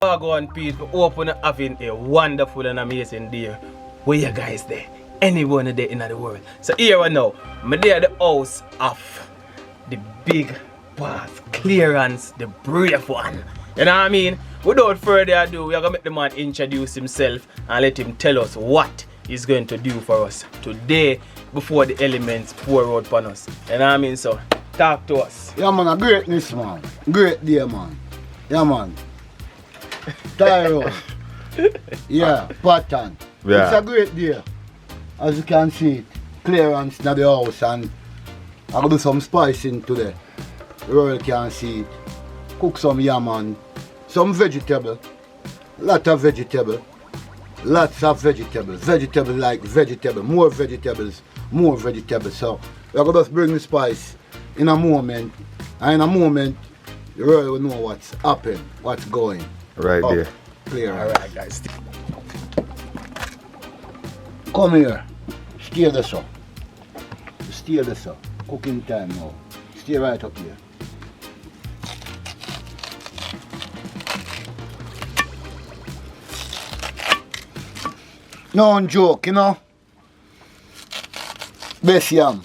Go on, people, open having a wonderful and amazing day. Where you guys there? Anyone there in the world. So here and now, I'm there at the house of the big boss, clearance, the brave one. You know what I mean? Without further ado, we are going to make the man introduce himself and let him tell us what he's going to do for us today before the elements pour out upon us. You know what I mean? So, talk to us. Yeah, man, a greatness, man. Great day, man. Yeah, man. Tyro. Yeah, pattern. Yeah. It's a great day. As you can see, clearance in the house, and I'm going to do some spicing today. The world can see it. Cook some yam and some vegetable. Lots of vegetable. Lots of vegetables. Vegetable like vegetable. More vegetables. More vegetables. So we're going to just bring the spice in a moment. And in a moment, the world will know what's happening, what's going. Right there. Clear. Alright, guys. Come here. Stay there, sir. Stay there, sir. Cooking time now. Stay right up here. No joke, you know. Best yam.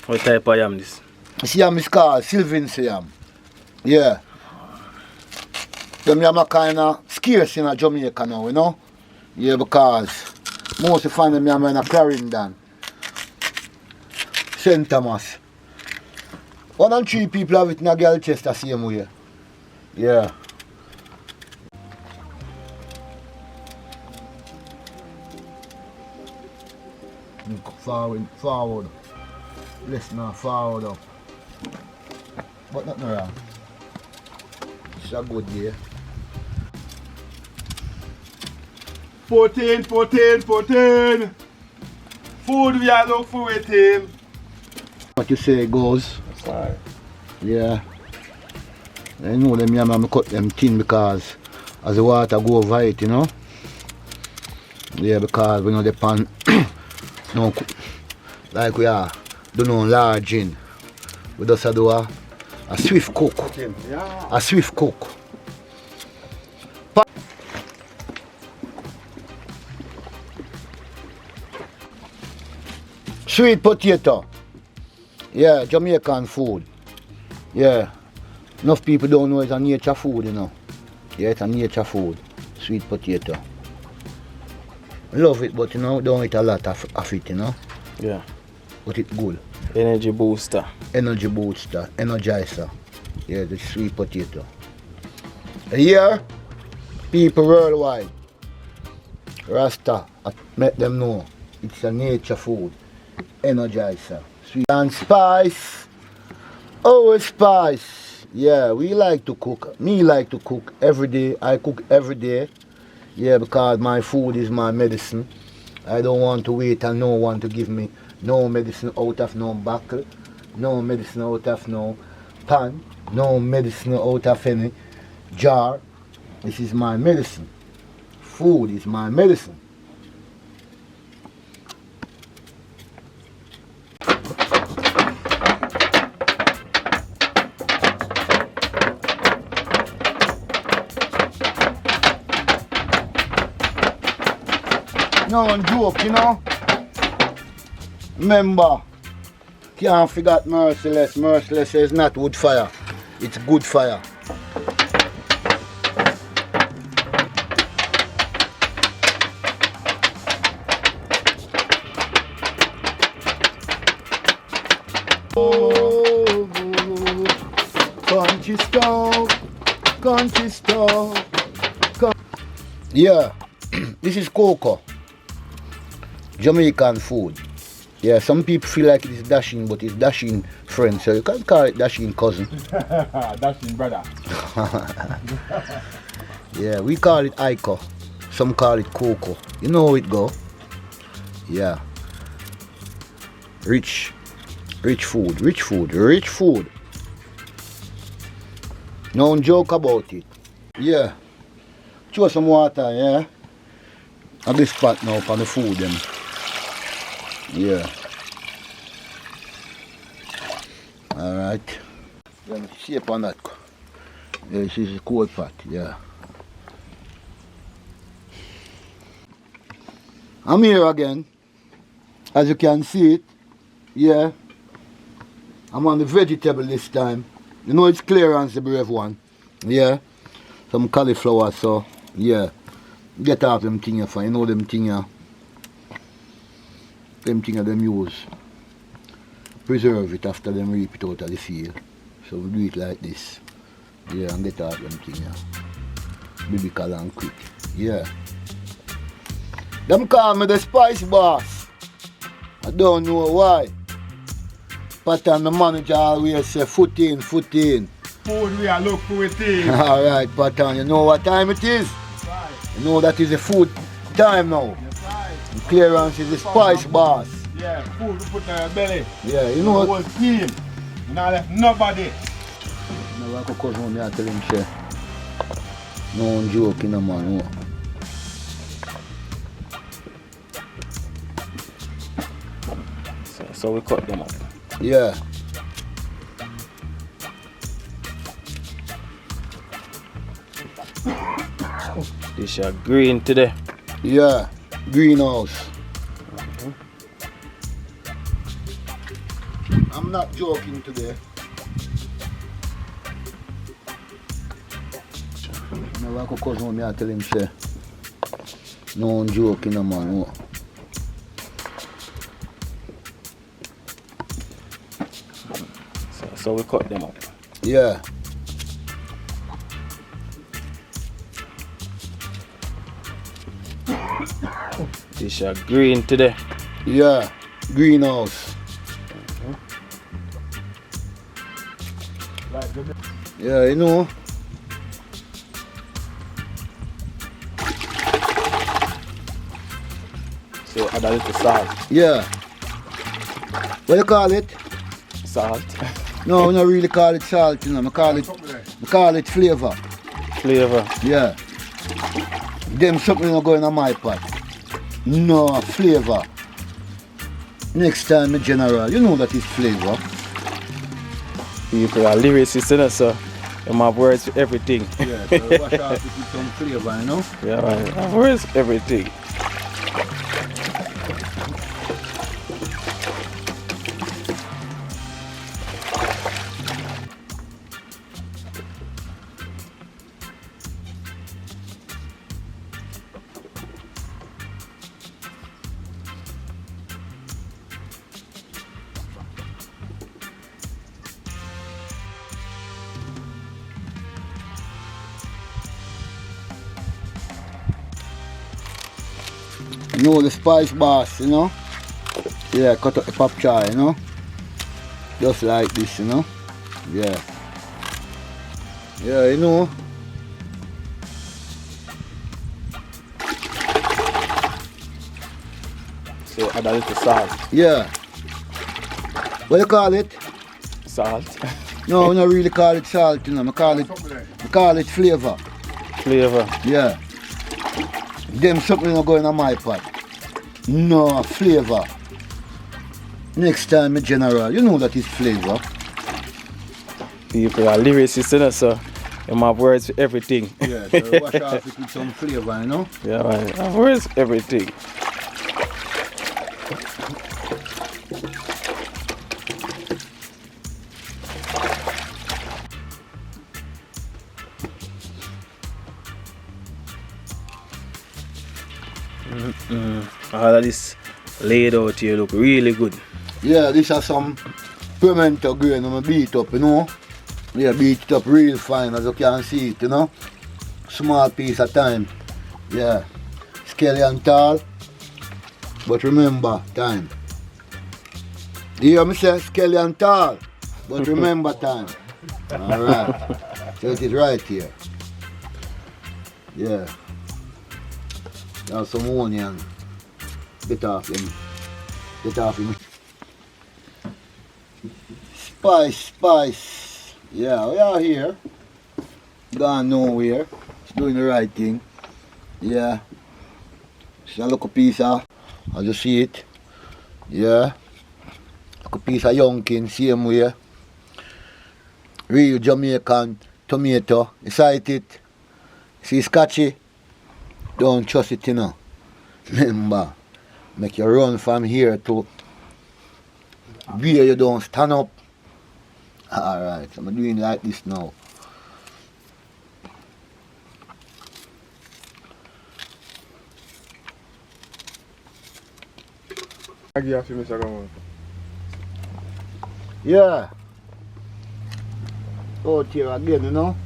What type of yam this? This yam is called Sylvan's yam. Yeah. Them yam are kind of scarce in Jamaica now, you know. Yeah, because most of find them yam in Clarendon, St. Thomas. 1 and 3 people have it in a Galchester same way. Yeah. Forward. Listen now, forward up. But nothing wrong. It's a good day. 14. Food we are look for it, team. What you say goes. Fine. Yeah. I know them yam and cut them thin because as the water go over it, you know. Yeah, because we know the pan no like we are do no large in. We just do a swift cook. Yeah. A swift cook. Sweet potato. Yeah, Jamaican food. Yeah. Enough people don't know it's a nature food, you know. Yeah, it's a nature food. Sweet potato. I love it, but you know, don't eat a lot of it, you know. Yeah. But it's good. Energy booster. Energy booster, energizer. Yeah, the sweet potato. Here, people worldwide, Rasta, I make them know it's a nature food. Energizer. Sweet and spice. Oh, spice. Yeah, we like to cook. Me like to cook every day. I cook every day. Yeah, because my food is my medicine. I don't want to wait and no one to give me no medicine out of no buckle, no medicine out of no pan, no medicine out of any jar. This is my medicine. Food is my medicine. No joke, you know. Remember, can't forget merciless. Merciless is not wood fire, it's good fire. Oh, country stove. Yeah, this is cocoa. Jamaican food. Yeah, some people feel like it is dashing, but it's dashing friend, so you can't call it dashing cousin. Dashing brother. Yeah, we call it Iko. Some call it cocoa. You know how it go? Yeah. Rich food. No joke about it. Yeah. Throw some water, yeah. And this pot now for the food then. Yeah. Alright. Then shape on that. Yeah, this is a cold pot, yeah. I'm here again. As you can see it. Yeah. I'm on the vegetable this time. You know it's clearance, the brave one. Yeah. Some cauliflower, so yeah. Get off them things for you know them things. Them things them use. Preserve it after them reap it out of the field. So we do it like this. Yeah, and get off them things. Biblical and quick. Yeah. Them call me the spice boss. I don't know why. Pattern, the manager always say foot in, foot in. Food we are look for it, team. Alright, Pattern, you know what time it is? That's right. You know that is the food time now. That's right. And clearance is the spice boss. Yeah, food we put in our belly. Yeah, you The know whole team. Not left nobody. No, I could come home and tell him, say, no one joking, no man, no. So we cut them up. Yeah. This is green today. Yeah. Greenhouse. I'm not joking today. No, I could come home and tell him, say, no one joking, no man, no. So we cut them up. Yeah. This is green today. Yeah. Greenhouse. Like the Yeah, you know. So add a little salt. Yeah. What you call it? Salt. No, we don't really call it salt, you know. I call it flavor. Flavor. Yeah. Them something not going on my pot. No, flavor. Next time, the general, you know that is flavor. People are lyricists, you know, so they have words for everything. Yeah, so wash off it with some flavor, you know. Yeah, man. Have words for everything. You know the spice boss, you know. Yeah, cut up the pop chai, you know. Just like this, you know. Yeah. Yeah, you know. So add a little salt. Yeah. What you call it? Salt. No, we don't really call it salt, you know. I call it flavor. Flavor. Yeah. Them something not going on my pot. No, flavor. Next time, general, you know that is flavor. People are lyricists, you know, so they have words for everything. Yeah, so wash off it with some flavor, you know. Yeah, man. Have words for everything. All of this laid out here look really good. Yeah, this is some pimento grain I'm beat up, you know. Yeah, beat it up real fine as you can see it, you know. Small piece at time. Yeah. Skelly and tall. But remember, time. Do you hear me say skelly and tall? But remember time. Alright. So it is right here. Yeah. Now some onion. Get off him. Get off him. Spice. Yeah, we are here. Gone nowhere. It's doing the right thing. Yeah. It's a little piece of, as you see it. Yeah. A piece of yonkin, same way. Real Jamaican tomato. You sight it. See scotchy? Don't trust it, you know. Remember, make you run from here to where you don't stand up. Alright, so I'm doing like this now. Yeah. Out here again, you know.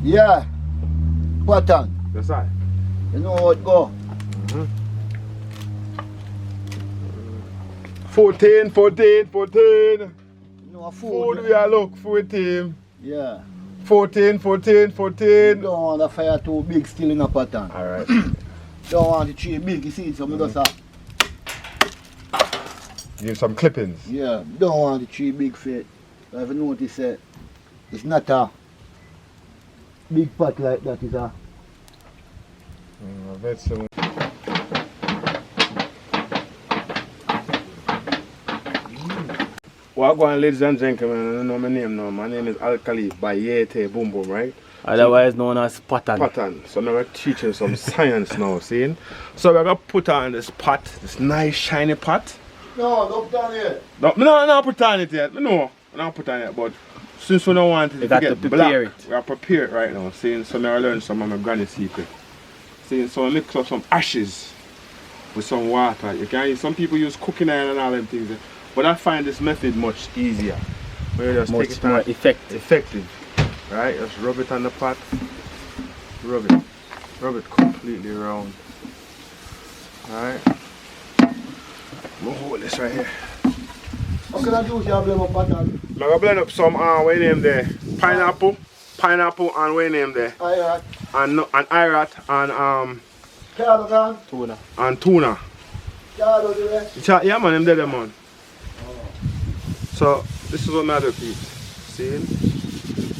Yeah. Pattern. That's right. You know how it go. 14. You know a Food food. we are look for team. Yeah. 14. Don't want the fire too big still in a pattern. Alright. Don't want the tree big, you see it, so me just Give some clippings. yeah, don't want the tree big for it. If you notice it, it's not a big pot like that, it's a Vegetable. Wagwan, ladies and gentlemen, I don't know my name now. My name is Alkali Bayete Boom Boom, right? Otherwise known as pattern. Pattern. So now we're teaching some science now, see? So we're gonna put on this pot, this nice shiny pot. no, don't put on it. No, put on it yet. No, not put on it, but since we don't want it You to got get to prepare black, it. we are prepared right now, see? So now I learned some of my granny secret. See, so I mix up some ashes with some water. You can use, some people use cooking iron and all them things, but I find this method much easier. Where you just take Much it more on- effective. right? Just rub it on the pot. Rub it completely around. Alright. We'll hold this right here. How can I do this? You blame a pattern. I'm gonna blend up some what name there? Pineapple and what name there? Alright. And irat and Cardigan. Tuna. and tuna. Cardo do it. Yeah man, them there man. So this is what matter people. See?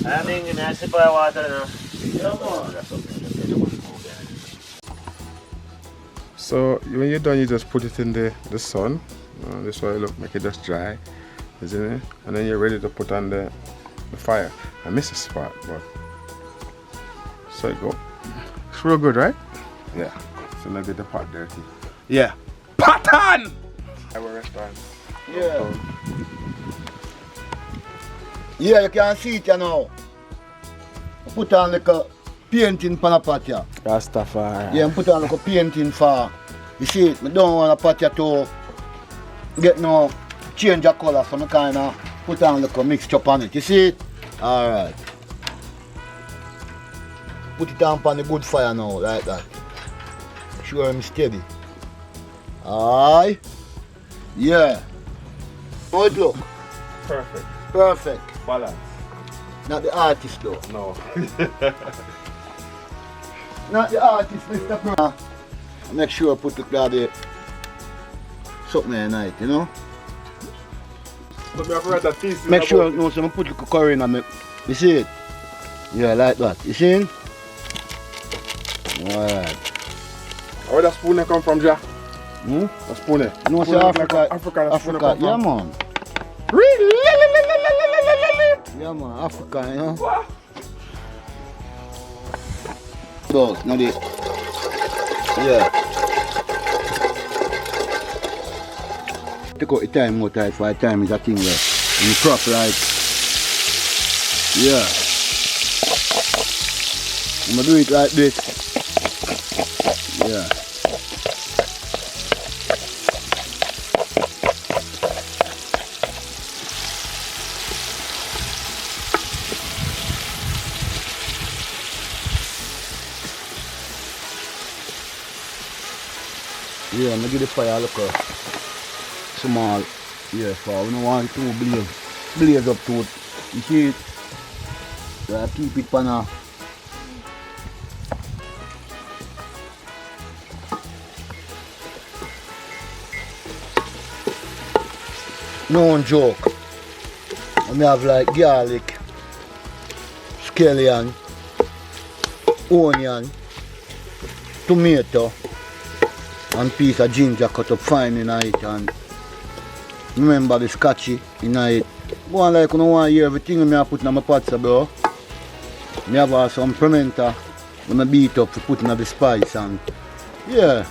I think in a sip of water now. Yeah, man. So when you're done, you just put it in the sun. This way, look, make it just dry, isn't it? And then you're ready to put on the fire. I miss a spot, but so it go. It's real good, right? Yeah. So now get the pot dirty. Yeah. Pattern. Our restaurant. Yeah. Yeah, you can see it you know. Put on like a painting pan a pot here. Rastafari. Yeah, put on like a painting for. You see it, I don't want a pot here to get no change of colour, so I kind of put on like a mixture on it. You see it? Alright. Put it on the good fire now, like that. Sure I'm steady. Aye. Yeah. How it look? Perfect. Perfect. Balance. Not the artist though. No. Not the artist, Mr. Pro. Make sure I put the bloody something in night, you know? So we have read that piece. Make sure you know, so I put the curry in and make, you see it? Yeah, like that. You see it? Alright. Where that spoon come from, Ja? Hmm? The spoon there. No, Spoon say look Africa. like Africa. The spoon Africa, come yeah from. man. Really? Yeah man, Africa, you know? Those, now the, yeah. Take out the time more tight for the time is a thing where in the crop like, yeah. I'm gonna do it like this. Yeah. Yeah, I'm gonna give the fire look small. Yeah, for we don't want it to blaze up to it. You see it? Yeah, keep it on a no joke. And I have like garlic, scallion, onion, tomato, and piece of ginger cut up fine in it, and remember the scotchy in it. Go on like you don't want to hear everything I put in my pots, bro. I have some pimenta When I beat up for putting up the spice and yeah.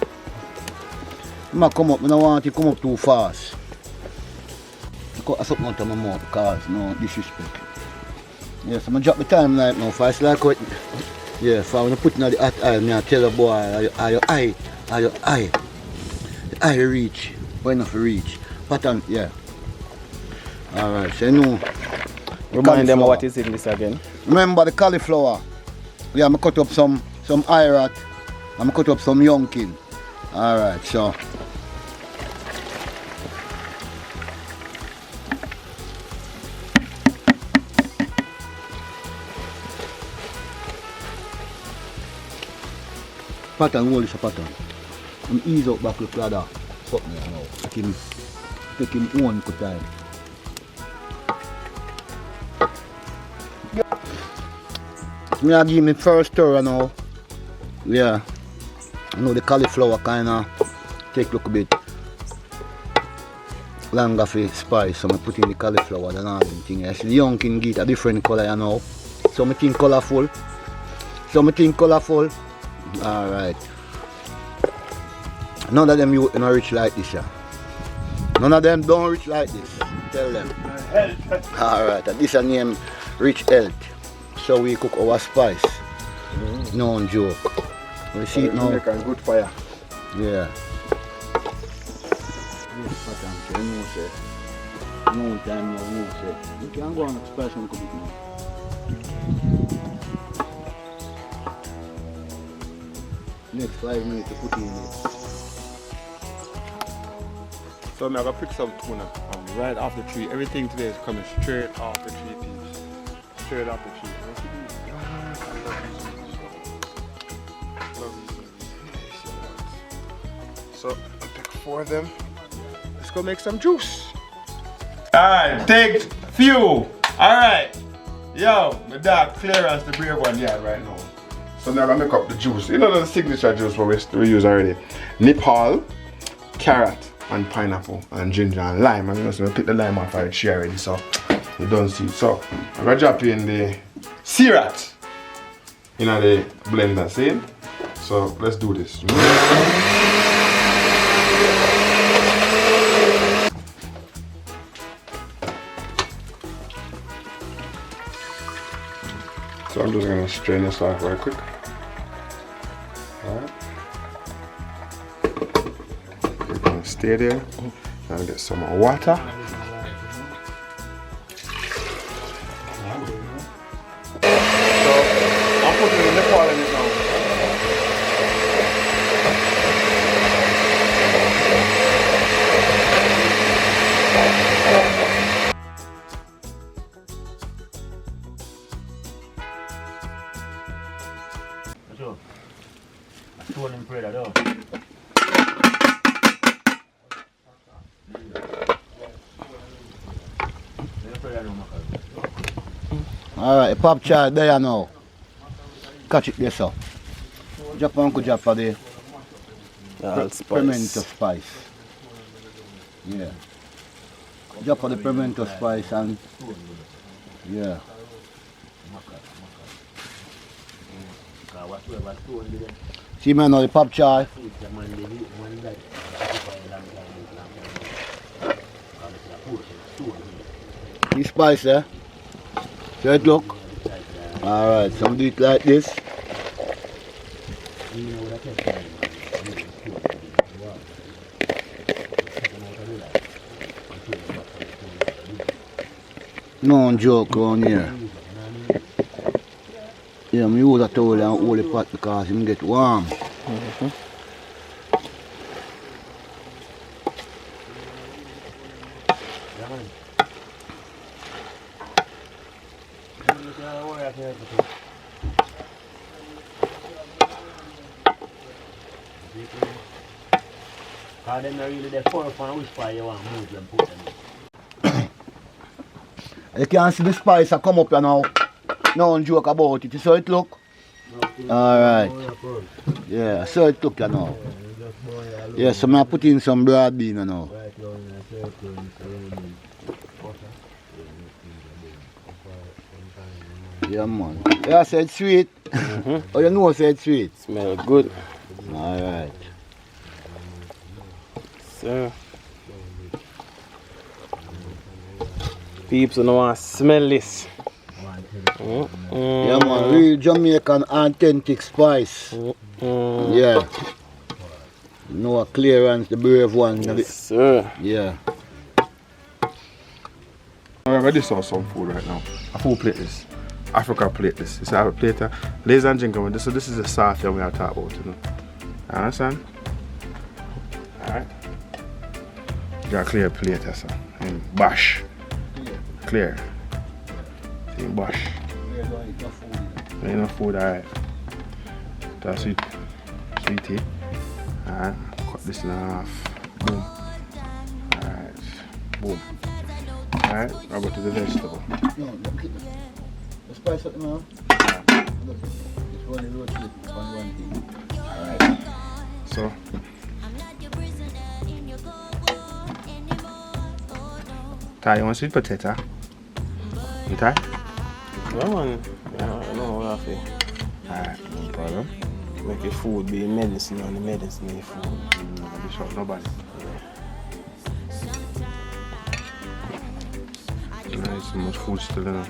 I come up, I don't want it to come up too fast. I cut something out of my mouth because no disrespect. Yeah, so I drop the time like now, fast like what yeah, if I want to put in the hot oil, I tell the boy are your eye reach. Why not for reach? Pattern, yeah. Alright, so you know. Remind them what is in this again. Remember the cauliflower. Yeah, I cut up some eye rat. I'm cut up some yonkin. Alright, so. Pattern, hold this a pattern. I'm ease out back with ladder. Something there now. Take him one good time. I'm gonna give me first stir now. Yeah. I know the cauliflower kinda take a little bit longer for spice, so I put in the cauliflower and all them thing. The young can get a different colour you know. Some think colourful. Some think colourful. Alright. None of them you not rich like this, yeah. None of them don't rich like this. Tell them. Alright, this is name Rich Health. So we cook our spice. No joke. We see it now. Make a good fire. Yeah. No time now, no say. You can go on spice and cook it now. Next 5 minutes to put in it. So I'm going to pick some tuna right off the tree. Everything today is coming straight off the tree, peeps. Straight off the tree. So I'll take 4 of them. Let's go make some juice. Alright, take few. Alright. Yo, my dog Clarence, the brave one yard right now. So now I'm gonna make up the juice. You know the signature juice we use already. Nepal, carrot, and pineapple, and ginger, and lime. I'm gonna pick the lime off of the tree already, so you don't see it. So I'm gonna drop in the syrup in the blender, see? So let's do this. So I'm just gonna strain this off right quick. Alright. We're gonna stay there and get some more water. So I'm putting the Nepal in it now. Alright, pop chart there now. Catch it there, so. Drop one good drop for the pimento spice. Yeah. Drop for the pimento spice and yeah. See man now the pop chart. This spice there. So it look. Alright, so do it like this. No joke on here. Yeah, I use a towel and hold the pot because it get warm. You can see the spice come up here now. No joke about it. You saw it look? Alright. Yeah, so it look here now. Yeah, so I'm put in some broad bean now. Yeah, man. Yeah, I said sweet. Oh, you know I said sweet. Smell good. Alright. So, peeps don't want to smell this. Yeah, man. Real Jamaican authentic spice. Yeah. No clearance, the brave one. Yes, sir. Yeah. I'm ready to serve some food right now. A full plate this. Africa plate this. It's a plate. Ladies and gentlemen, this is the sauce that we are talking about, you know. You understand? Alright. Got a clear plate, that's all. And bash. Clear. See, bash. There ain't no food, alright. That's sweet. Sweet tea. Alright. Cut this in half. Boom. Alright. Boom. Alright. I'll go to the vegetable. No, don't keep it. The spice up now. Just one rotate one thing. Alright. So. Ty, you want sweet potato? You Ty? Yeah, man. Yeah, I know what I feel. Alright, no problem. Make your food be medicine and the medicine be food. Nobody shot nobody. Nice, so much food still in it.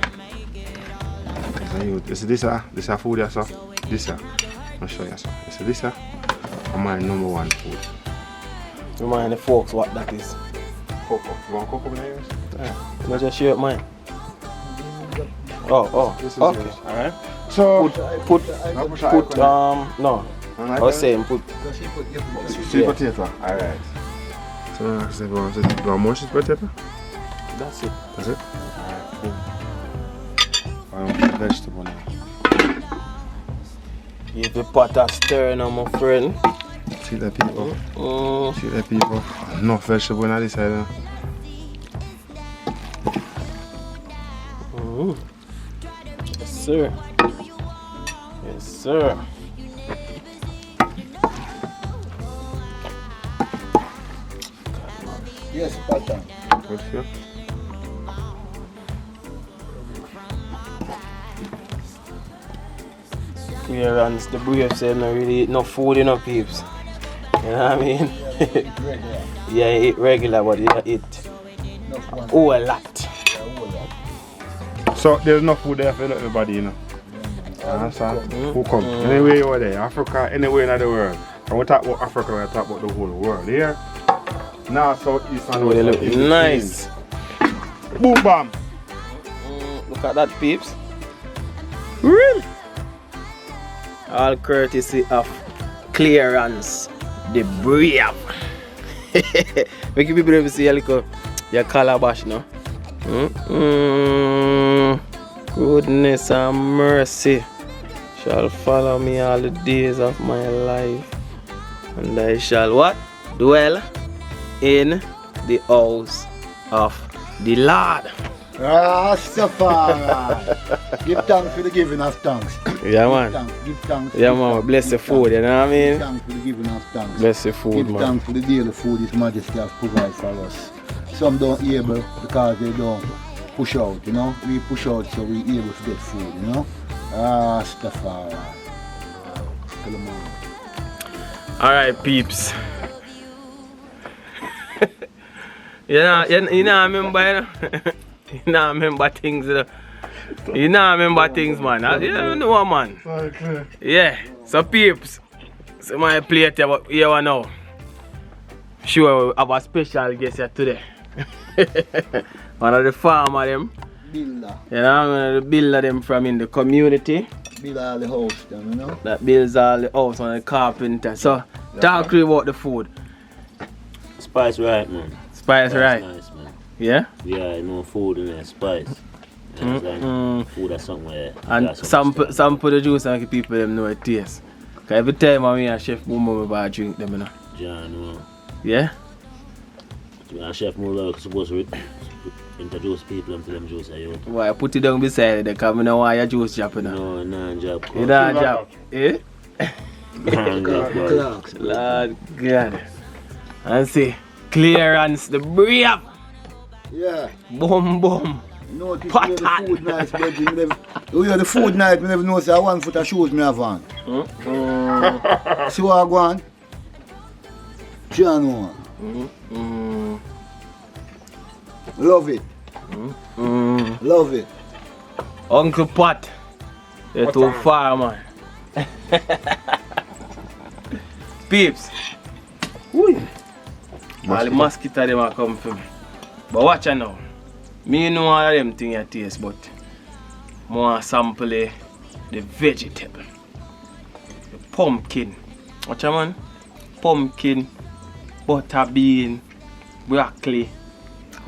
This is food, yeah, sir. This, I'll show you, sir. This is my number one food. Remind the folks what that is. Cocoa. You want cocoa in there? Yeah. Let's just share mine. Oh, This is okay. yours. Alright. So, Put, no. I was saying put sweet potato. Alright. So, next thing, you want more sweet potato? That's it. That's it? Alright, boom. I want the vegetable now. Give the pot a stir now, my friend. See that people? See that people? Enough vegetable on this side. Yes, sir. Yes, sir. Yes, pattern. Good for you. Clearance, the brave said no really eat no food in no peeps. You know what I mean? Yeah, you eat regular, but you don't eat a whole lot. So there's no food there for everybody, you know. Understand? Who come? Anywhere you are there, Africa, anywhere in the world. When we talk about Africa, we talk about the whole world. Here, north, south, east, and They west. look nice. Boom, bam. Look at that, peeps. Real. All courtesy of Clearance, the brave. Make you people ever see your calabash now. Goodness and mercy shall follow me all the days of my life, and I shall what? Dwell in the house of the Lord. Rastafari. Give thanks for the giving of thanks. Yeah, man. Give thanks. Yeah, man. Bless the food, you know what I Give mean? thanks for the giving of thanks. Bless the food, Give man. thanks for the daily food His Majesty has provided for us. Some don't able because they don't push out, you know. We push out so we able to get food, you know. Rastafari. Alright, peeps. you know, remember, you know, remember things, you know, remember things, man. You know, man. Yeah. So, peeps, so my plate here now. Sure, we have a special guest here today. One of the farmer them. Builder. You know, one of the builder them from in the community. Build all the house them, you know. That builds all the house, one of the carpenter. So, talk to you about the food. Spice right, man. Spice right. Nice, man. Yeah? Yeah, no food in there, spice. You know what I'm saying? Food or something where. And sample the juice and give people them know it taste. Cause every time I'm here, Chef Boom buy drink them, you know. John, Yeah? Chef Muller supposed to introduce people to them juice. Why put it down beside it because I don't want your juice drop, you know. No, job. You don't drop. Eh? Clocks. Lord God. And see, Clearance the brave. Yeah. Boom boom. Notice Pot where the on. food nice, baby. Where the food nice, me never know say 1 foot of shoes me have on. See what I go on? John one. Love it. Love it. Uncle Pat. You're too far, man. Peeps. Woo. All the mosquito them are come for me. But watch out now. Me know all of them things I taste, but more sample the vegetable. The pumpkin. Watch out, man. Pumpkin, butter bean, broccoli.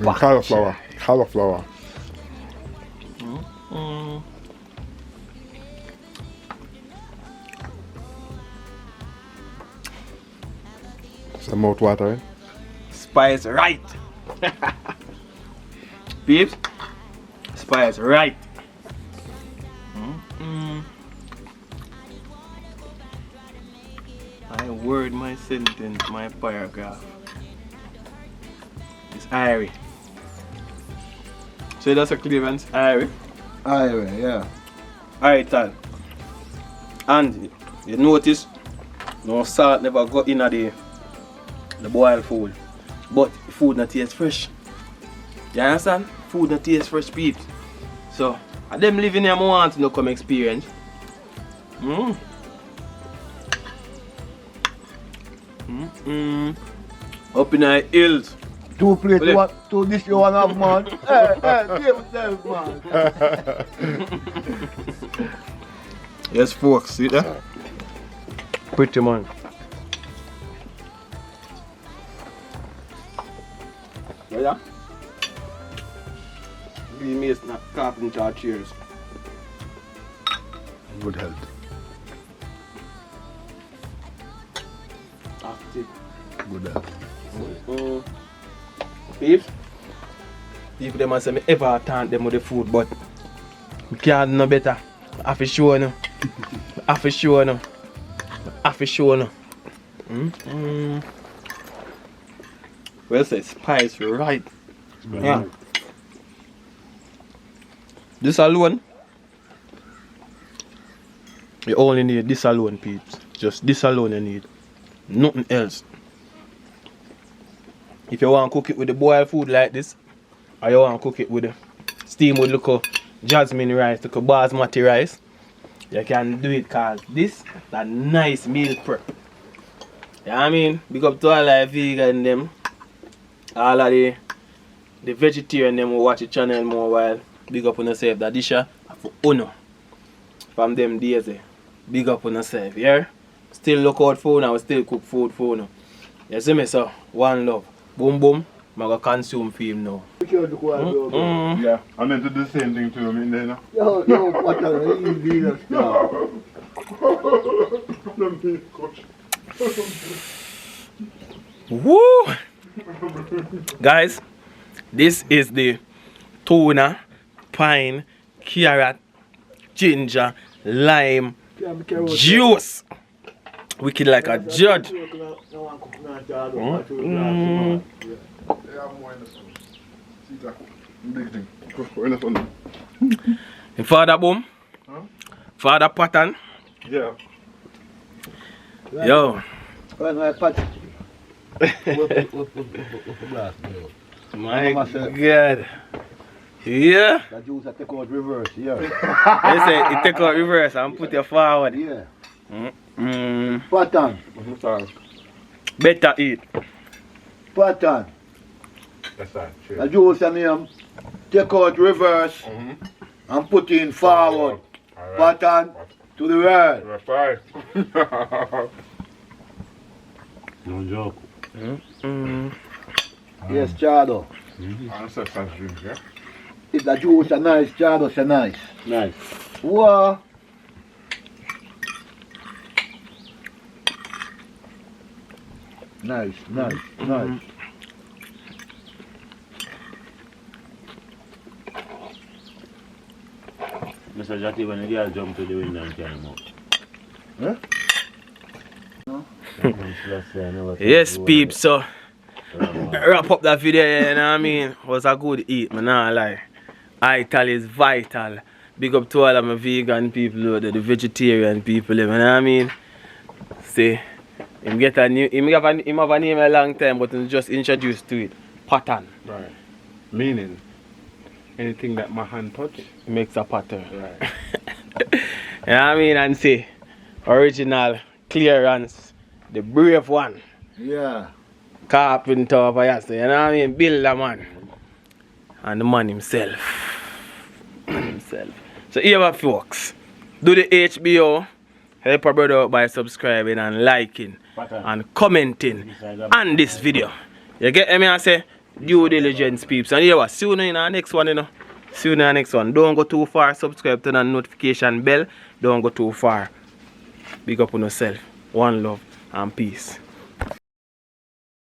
Cauliflower. Cauliflower. Some mouth watering. Spice right. Peeps. Spice right. My word, my sentence, my paragraph. It's airy. So that's a clearance, airy. Aye, yeah. Alright, Tal. And you notice no salt never got in the boiled food. But food not taste fresh. You understand? Food not taste fresh, peeps. So them living here, I want to come experience. Up in the hills. 2 plates, Well, what? 2 dish you want have, man? Hey, give yourself, man. Yes, folks, see that? Pretty man. Yeah. We made not carpenter chairs. Good health. Active. Good health. Peeps. People them say me ever taunt them with the food, but we can't do no better. I have to show you. I have to show you. I have to show you. Well said, spice right. Yeah. This alone, you only need this alone, peeps. Just this alone you need. Nothing else. If you want to cook it with the boiled food like this, or you want to cook it with the steam with look jasmine rice, look basmati rice, you can do it cause this is a nice meal prep. You know what I mean? Big up to all the vegan them. All of the vegetarian them who watch the channel more while. Big up on yourself. That dish for honor. From them days. Big up on yourself. Yeah? Still look out for now. Still cook food for now. You see me, so? One love. Boom boom. I'm going to consume film now. Yeah, I meant to do the same thing to him in there now. Yo, what a easy stuff. Woo! Guys, this is the tuna, pine, carrot, ginger, lime juice. Wicked like a judge. And Father Boom, Father Pattern. Yeah. Yo. My God. Yeah. That juice I take out reverse, yeah. They say it take out reverse and put you forward. Yeah. Mm. Pattern. Better eat. Pattern. That's right. Sure. The juice I mean, take out reverse and put in forward. Alright. Pattern to the world. That's right. No joke. Yes, Chado. That's a fast drink, yeah? If the juice are nice, Chado say nice. Nice. Wow. Nice, nice, nice. Mr. Jackie, when the girl jump to the window and carry him out. Huh? Yes, peeps. So wrap up that video, you know what I mean? Was a good eat, man, nah lie. Ital is vital. Big up to all of my vegan people, the vegetarian people, you know what I mean? See, him have a name a long time, but he's just introduced to it. Pattern. Right. Meaning, anything that my hand touch Makes a pattern. Right. You know what I mean? And say, original clearance, the brave one. Yeah. Carpenter of a you know what I mean? Builder man. And the man himself. So here are folks. Do the HBO. Help our brother out by subscribing and liking and commenting on this video. You get me? I say due diligence peeps. And here was soon in our next one, you know. Soon in our next one. Don't go too far. Subscribe to the notification bell. Don't go too far. Big up on yourself. One love and peace.